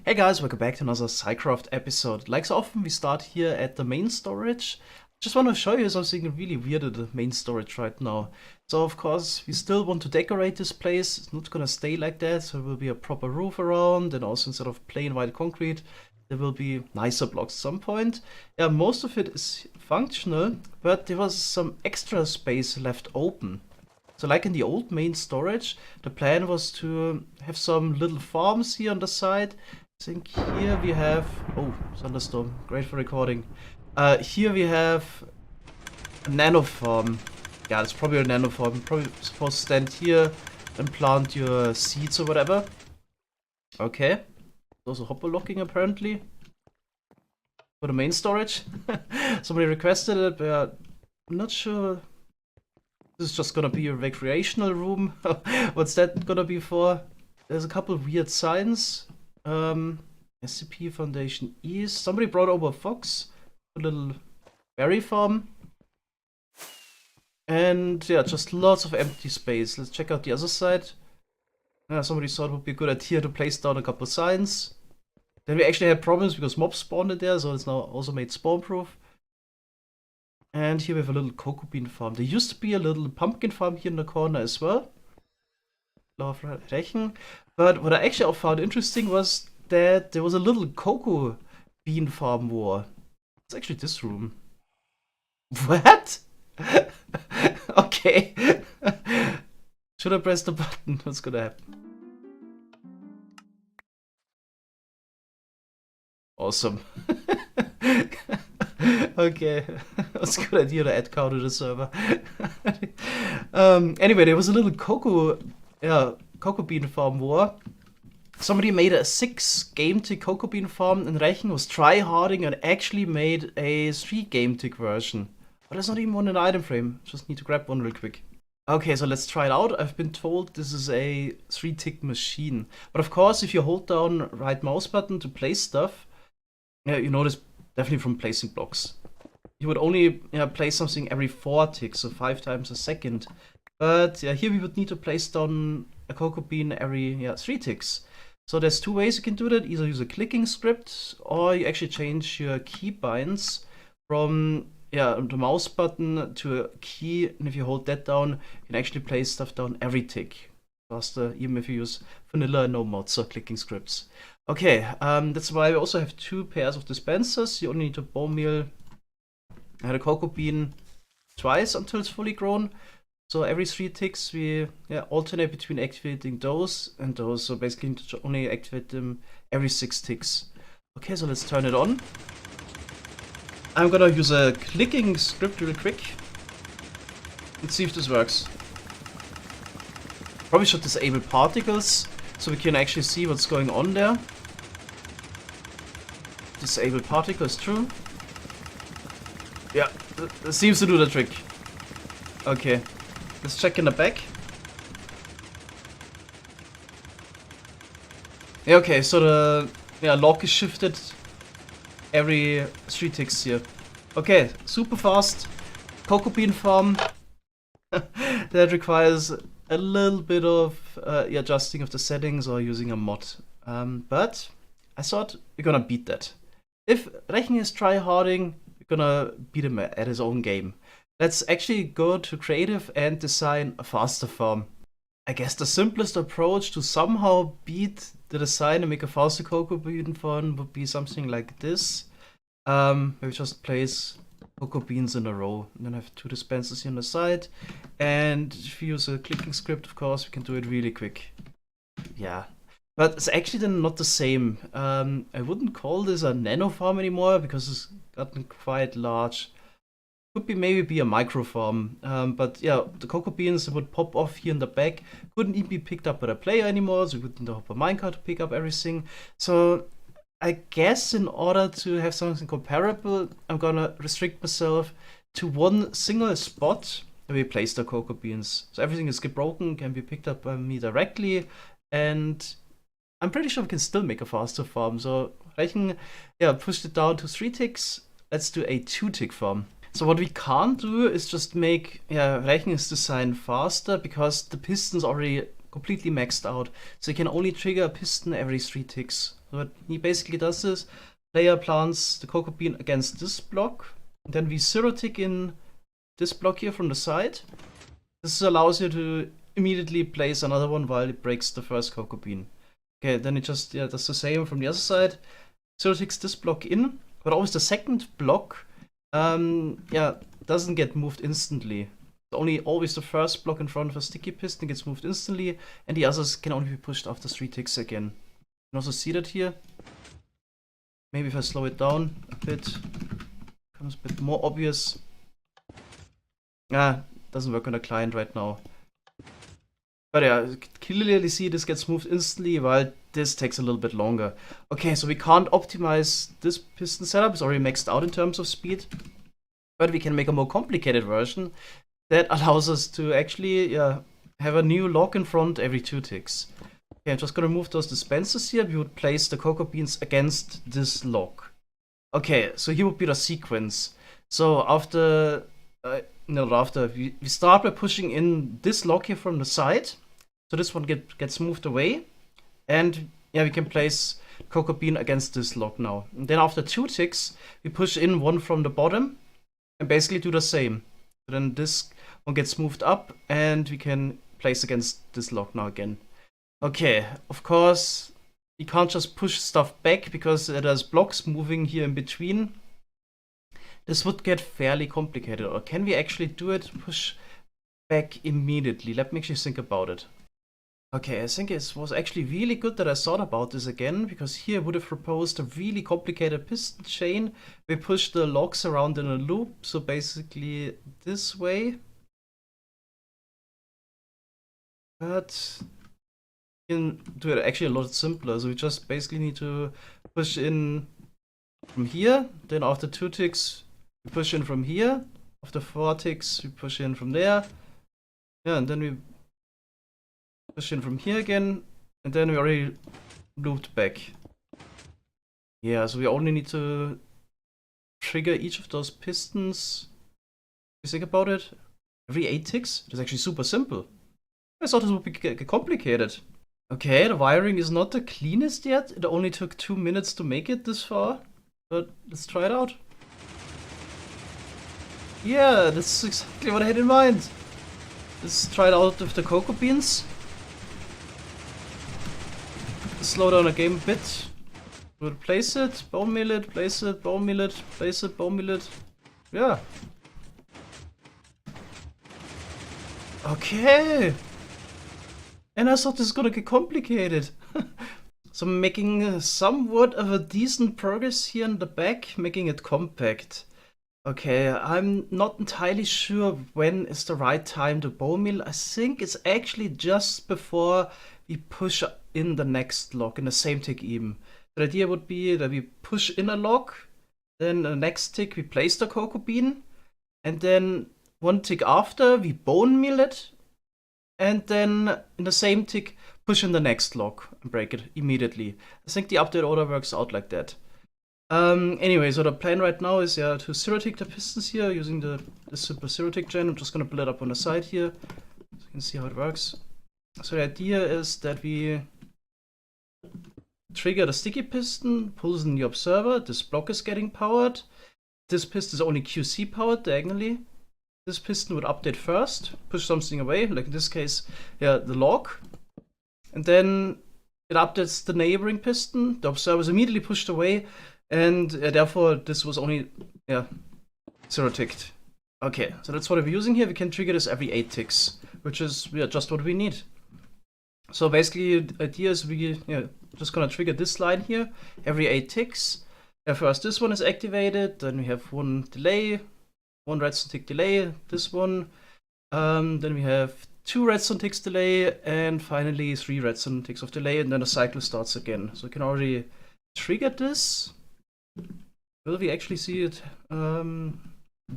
Hey guys, welcome back to another SciCraft episode. Like so often, we start here at the main storage. Just want to show you something really weird at the main storage right now. So of course, we still want to decorate this place. It's not gonna stay like that, so there will be a proper roof around, and also instead of plain white concrete, there will be nicer blocks at some point. Yeah, most of it is functional, but there was some extra space left open. So like in the old main storage, the plan was to have some little farms here on the side. I think here we have... Oh, thunderstorm. Great for recording. Here we have a nano farm. Yeah, it's probably a nano farm. You're probably supposed to stand here and plant your seeds or whatever. Okay. Also hopper locking apparently. For the main storage. Somebody requested it, but I'm not sure. This is just gonna be a recreational room. What's that gonna be for? There's a couple weird signs. SCP Foundation East. Somebody brought over a fox. A little berry farm. And yeah, just lots of empty space. Let's check out the other side. Somebody thought it would be a good idea to place down a couple signs. Then we actually had problems because mobs spawned in there, so it's now also made spawn proof. And here we have a little cocoa bean farm. There used to be a little pumpkin farm here in the corner as well. Love Rechen. But what I actually found interesting was that there was a little cocoa bean farm war. It's actually this room. What? Okay. Should I press the button? What's gonna happen? Awesome. Okay, that's a good idea to add cow to the server. Anyway, there was a little cocoa bean farm war. Somebody made a 6-game tick cocoa bean farm, and Rechen was try-harding and actually made a 3-game tick version. But there's not even one in the item frame. Just need to grab one real quick. Okay, so let's try it out. I've been told this is a 3-tick machine. But of course, if you hold down right mouse button to place stuff, you notice definitely from placing blocks. You would only place something every 4 ticks, so 5 times a second. But here we would need to place down a cocoa bean every 3 ticks. So there's 2 ways you can do that. Either use a clicking script, or you actually change your keybinds from the mouse button to a key. And if you hold that down, you can actually place stuff down every tick. Faster, even if you use vanilla and no mods or clicking scripts. Okay, that's why we also have 2 pairs of dispensers. You only need to bone meal the cocoa bean twice until it's fully grown. So every 3 ticks we alternate between activating those and those. So basically you need to only activate them every 6 ticks. Okay, so let's turn it on. I'm gonna use a clicking script real quick. Let's see if this works. Probably should disable particles so we can actually see what's going on there. Disable particles, true. Yeah, that seems to do the trick. Okay, let's check in the back. Yeah, okay, so the lock is shifted every 3 ticks here. Okay, super fast. Cocoa bean farm. That requires a little bit of adjusting of the settings or using a mod. But I thought we're gonna beat that. If Rechen is try-harding, we're gonna beat him at his own game. Let's actually go to creative and design a faster farm. I guess the simplest approach to somehow beat the design and make a faster cocoa bean farm would be something like this. Maybe just place cocoa beans in a row, and then have 2 dispensers here on the side. And if you use a clicking script, of course, we can do it really quick. Yeah. But it's actually then not the same. I wouldn't call this a nano farm anymore because it's gotten quite large. Could be maybe a micro farm. But yeah, the cocoa beans that would pop off here in the back couldn't even be picked up by the player anymore, so we wouldn't have a minecart to pick up everything. So I guess in order to have something comparable, I'm gonna restrict myself to one single spot where we place the cocoa beans. So everything is broken, can be picked up by me directly, and I'm pretty sure we can still make a faster farm. So Rechen, pushed it down to 3 ticks. Let's do a 2-tick farm. So what we can't do is just make Rechen's design faster, because the piston's already completely maxed out. So you can only trigger a piston every 3 ticks. So What he basically does is, player plants the cocoa bean against this block, and then we zero tick in this block here from the side. This allows you to immediately place another one while it breaks the first cocoa bean. Okay, then it just does the same from the other side. Zero ticks this block in, but always the second block doesn't get moved instantly. Only always the first block in front of a sticky piston gets moved instantly, and the others can only be pushed after 3 ticks again. You can also see that here. Maybe if I slow it down a bit, becomes a bit more obvious. Doesn't work on the client right now. But yeah, you can clearly see this gets moved instantly, while this takes a little bit longer. Okay, so we can't optimize this piston setup, it's already maxed out in terms of speed. But we can make a more complicated version that allows us to actually have a new lock in front every 2 ticks. Okay, I'm just gonna remove those dispensers here. We would place the cocoa beans against this lock. Okay, so here would be the sequence. So after we start by pushing in this lock here from the side. So this one gets moved away. And we can place cocoa bean against this lock now. And then after 2 ticks, we push in one from the bottom and basically do the same. So then this one gets moved up and we can place against this lock now again. Okay, of course, you can't just push stuff back because there's blocks moving here in between. This would get fairly complicated. Or can we actually do it, push back immediately? Let me actually think about it. Okay, I think it was actually really good that I thought about this again, because here I would have proposed a really complicated piston chain. We push the locks around in a loop, so basically this way. But you can do it actually a lot simpler, so we just basically need to push in from here, then after 2 ticks we push in from here, after 4 ticks we push in from there, and then we push in from here again, and then we already looped back. Yeah, so we only need to trigger each of those pistons. If you think about it, every 8 ticks. It's actually super simple. I thought this would be complicated. Okay, the wiring is not the cleanest yet. It only took 2 minutes to make it this far. But let's try it out. Yeah, that's exactly what I had in mind. Let's try it out with the cocoa beans. Slow down the game a bit. We'll place it, bone mill it, place it, bone mill it, place it, bone mill it. Yeah. Okay. And I thought this was gonna get complicated. So I'm making somewhat of a decent progress here in the back, making it compact. Okay, I'm not entirely sure when is the right time to bone mill. I think it's actually just before we push in the next lock, in the same tick even. The idea would be that we push in a lock, then the next tick we place the cocoa bean, and then 1 tick after we bone mill it, and then in the same tick push in the next lock and break it immediately. I think the update order works out like that. Anyway, so the plan right now is to zero tick the pistons here using the simple zero tick gen. I'm just gonna build it up on the side here so you can see how it works. So the idea is that we trigger the sticky piston, pulls in the observer, this block is getting powered. This piston is only QC powered diagonally. This piston would update first, push something away, like in this case, the lock. And then it updates the neighboring piston, the observer is immediately pushed away, and therefore this was only, zero ticked. Okay, so that's what we're using here. We can trigger this every 8 ticks, which is just what we need. So basically the idea is we just gonna trigger this line here every 8 ticks. First this one is activated, then we have 1 delay, 1 redstone tick delay, this one, then we have 2 redstone ticks delay, and finally 3 redstone ticks of delay, and then the cycle starts again. So we can already trigger this. Will we actually see it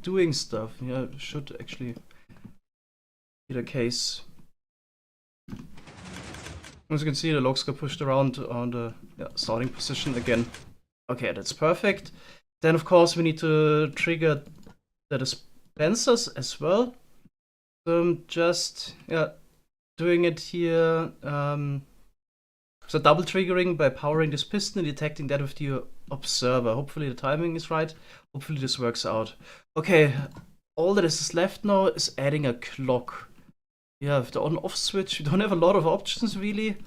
doing stuff? Yeah, should actually be the case. As you can see, the logs got pushed around on the starting position again. Okay, that's perfect. Then of course we need to trigger the dispensers as well. So I'm just doing it here So double triggering by powering this piston and detecting that with the observer. Hopefully the timing is right. Hopefully this works out. Okay, all that is left now is adding a clock. Yeah, with the on-off switch, we don't have a lot of options really.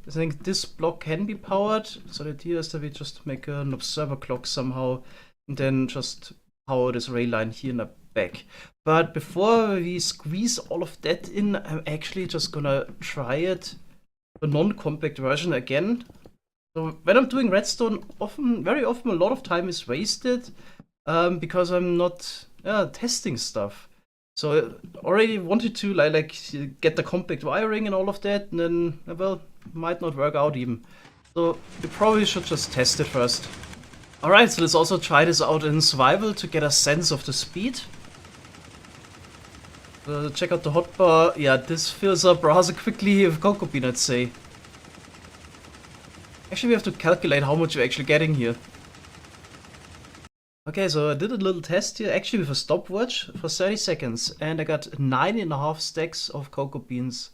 I think this block can be powered. So the idea is that we just make an observer clock somehow and then just power this rail line here in the back. But before we squeeze all of that in, I'm actually just gonna try it, the non-compact version again. So when I'm doing redstone, very often a lot of time is wasted because I'm not testing stuff. So I already wanted to like get the compact wiring and all of that, and then, well, might not work out even. So we probably should just test it first. Alright, so let's also try this out in survival to get a sense of the speed. Check out the hotbar. Yeah, this fills up rather quickly with cocoa bean, I'd say. Actually, we have to calculate how much we're actually getting here. Okay, so I did a little test here, actually with a stopwatch for 30 seconds, and I got 9.5 stacks of cocoa beans.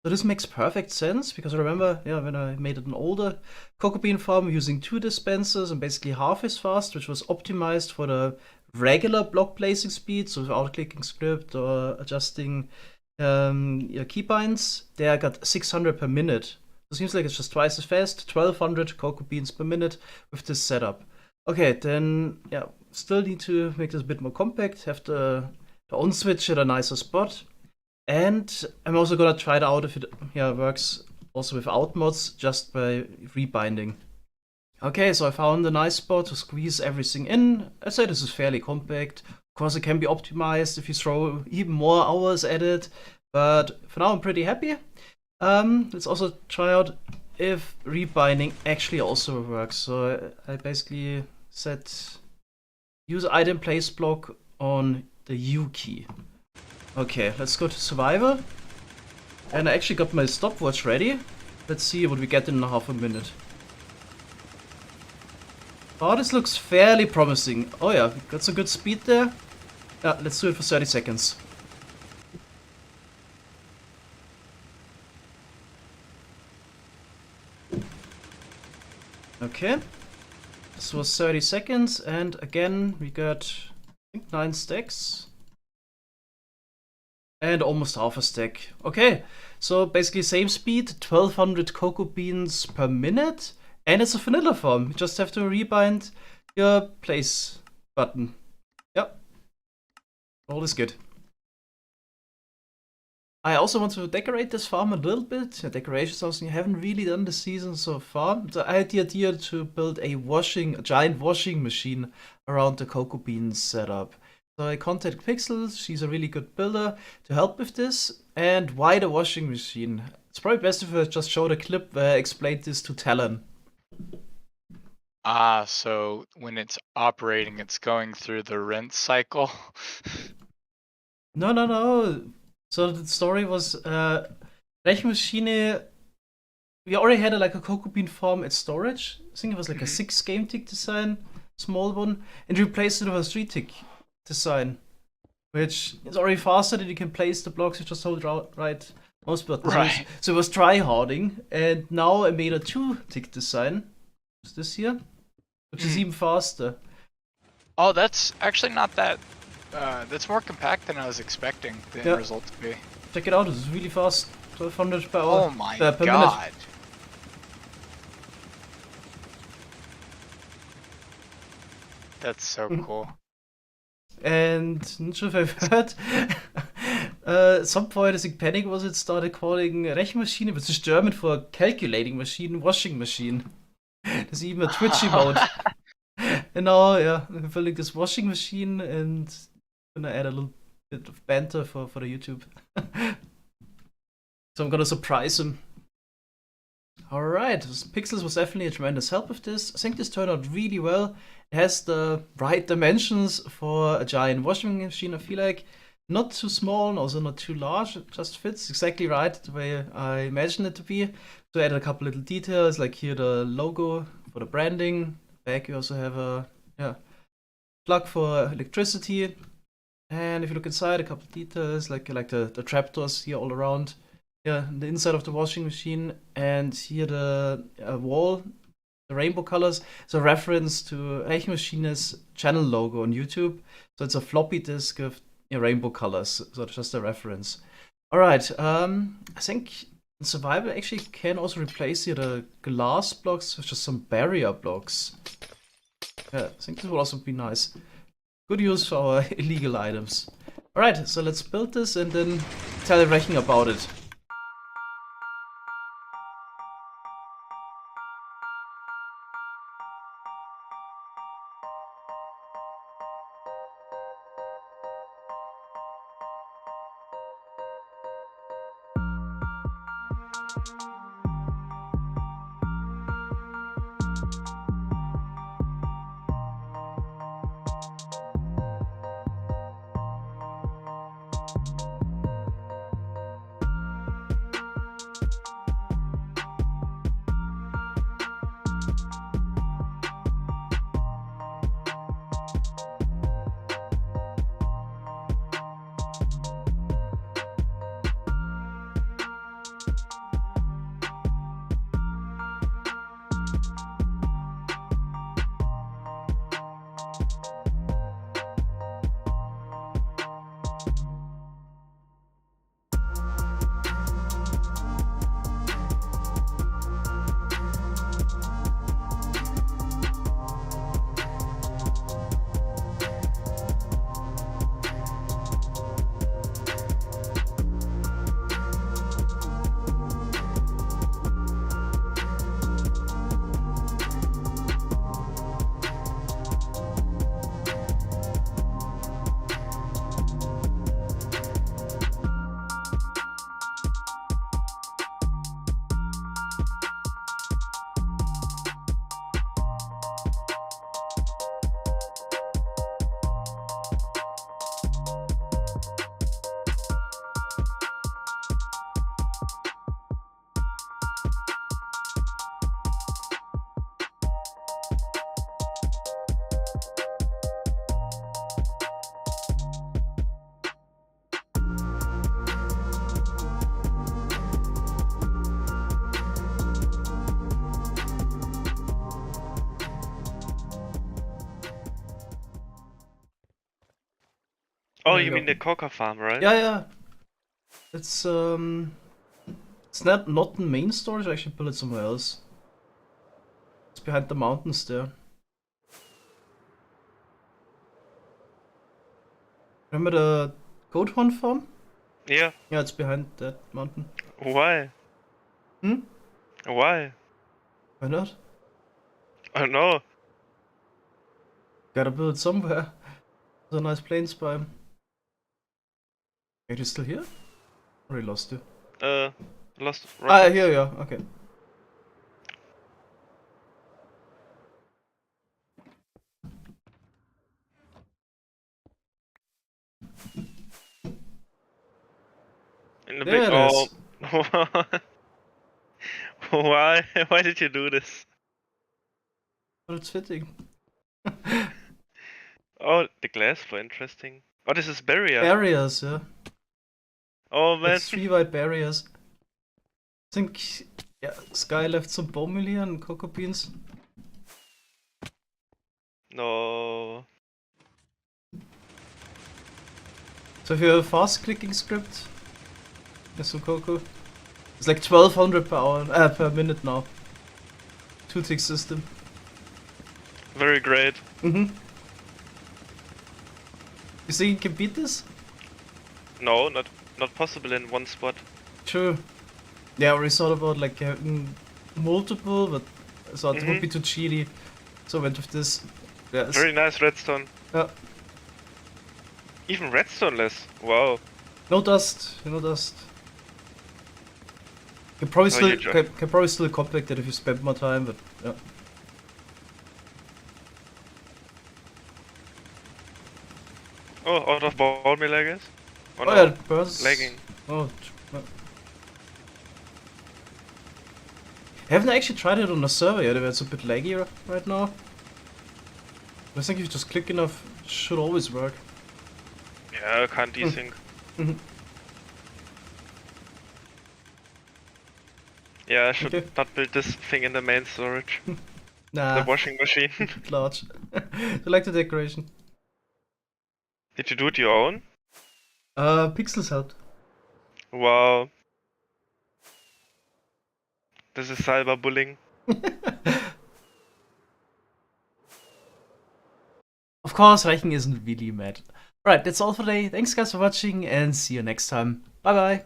So this makes perfect sense, because I remember, yeah, when I made an older cocoa bean farm using 2 dispensers and basically half as fast, which was optimized for the regular block placing speed, so without clicking script or adjusting your keybinds. There I got 600 per minute. So it seems like it's just twice as fast, 1200 cocoa beans per minute with this setup. Okay, then, yeah, still need to make this a bit more compact, have the on switch at a nicer spot. And I'm also gonna try it out if it works also without mods, just by rebinding. Okay, so I found a nice spot to squeeze everything in. I'd say this is fairly compact. Of course, it can be optimized if you throw even more hours at it, but for now I'm pretty happy. Let's also try out if rebinding actually also works. So I basically set use item place block on the U key. Okay, let's go to survival. And I actually got my stopwatch ready. Let's see what we get in half a minute. Oh, this looks fairly promising. Oh yeah, got some good speed there. Yeah, let's do it for 30 seconds. Okay, this was 30 seconds, and again we got, I think, 9 stacks. And almost half a stack. Okay, so basically same speed, 1200 cocoa beans per minute. And it's a vanilla farm. You just have to rebind your place button. Yep. All is good. I also want to decorate this farm a little bit. Decoration is something I haven't really done this season so far. So I had the idea to build a giant washing machine around the cocoa beans setup. So I contacted Pixel, she's a really good builder, to help with this. And why the washing machine? It's probably best if I just show the clip where I explained this to Talon. Ah, so when it's operating, it's going through the rinse cycle? No. So the story was, Rechenmaschine, we already had a cocoa bean farm at storage. I think it was like a 6 game tick design, small one, and replaced it with a 3 tick design, which is already faster than you can place the blocks. You just hold right mouse button. Right. So it was try-harding, and now I made a 2 tick design. Is this here? Which is even faster. Oh, that's actually not that. That's more compact than I was expecting the end result to be. Check it out, it's really fast. 1200 per hour. Oh my per god. Minute. That's so cool. And not sure if I've heard. At some point, I think Panic was it started calling Rechenmaschine, which is German for calculating machine, washing machine. There's even a Twitch emote. And now, I'm building this washing machine and gonna add a little bit of banter for the YouTube. So I'm gonna surprise him. Alright, Pixels was definitely a tremendous help with this. I think this turned out really well. It has the right dimensions for a giant washing machine, I feel like. Not too small and also not too large, it just fits exactly right the way I imagined it to be. So I added a couple little details, like here the logo for the branding. Back you also have a plug for electricity. And if you look inside, a couple details, like the trapdoors here all around. Yeah, the inside of the washing machine, and here the wall, the rainbow colors. It's a reference to Rechenmaschine's channel logo on YouTube. So it's a floppy disk with rainbow colors. So it's just a reference. All right. I think in survival actually can also replace here the glass blocks with just some barrier blocks. Yeah, I think this would also be nice. Good use for our illegal items. All right, so let's build this and then tell Rechen about it. Oh, There you we mean go. the coca farm, right? Yeah. It's not the main storage. I actually built it somewhere else. It's behind the mountains there. Remember the goat horn farm? Yeah. Yeah, it's behind that mountain. Why? Hmm? Why? Why not? Oh no. Gotta build it somewhere. There's a nice plains biome. Are you still here? Or I lost you? Lost Ah, rockets. here you are. Okay. In the big. There it Oh. is. Why? Why did you do this? But it's fitting. Oh, the glass floor, interesting. Oh, this is barrier. Barriers, yeah. Oh man. It's 3 white barriers. I think, yeah, Sky left some bone meal here and cocoa beans. No. So if you have a fast clicking script, there's some cocoa. It's like 1200 per hour, per minute now. 2-tick system. Very great. You think you can beat this? No, not possible in one spot. True. Yeah, we thought about like having multiple, but I thought it would be too cheaty. So I went with this. Yeah, Very nice redstone. yeah. Even redstone-less. Wow. No dust, no dust. Can probably Oh, still can probably still compact it if you spend more time, but yeah. Oh, out of ball mill, I guess. Oh, Oh no. yeah, it burns. Lagging. Oh. I haven't actually tried it on a server yet, if it's a bit laggy right now. But I think if you just click enough, it should always work. Yeah, I can't desync. Yeah, I should Okay. not build this thing in the main storage. Nah, The washing machine. large. You like the decoration? Did you do it your own? Pixels helped. Wow. This is cyberbullying. Of course, Rechen isn't really mad. Alright, that's all for today. Thanks guys for watching and see you next time. Bye bye.